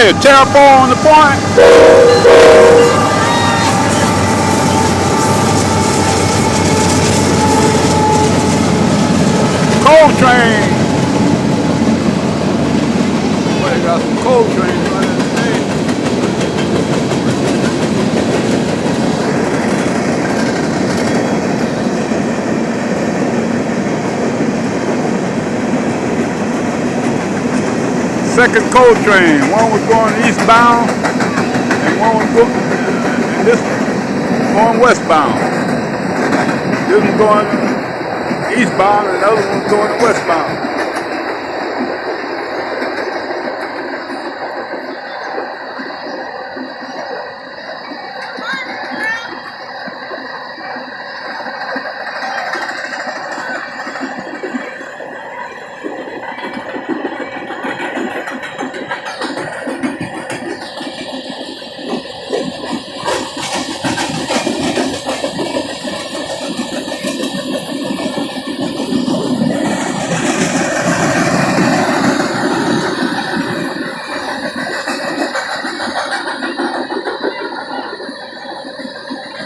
ahead. Terrapore on the point. Coltrane. Boy, got some Coltrane running today. Second Coltrane. One was going eastbound, and one was going, and this going westbound. This one going eastbound, and the other one's going westbound.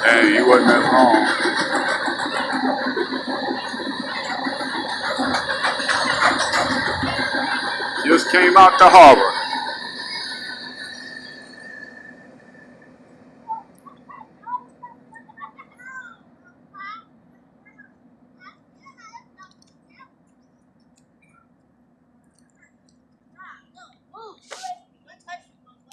Hey, he wasn't that long. Just came out the harbor.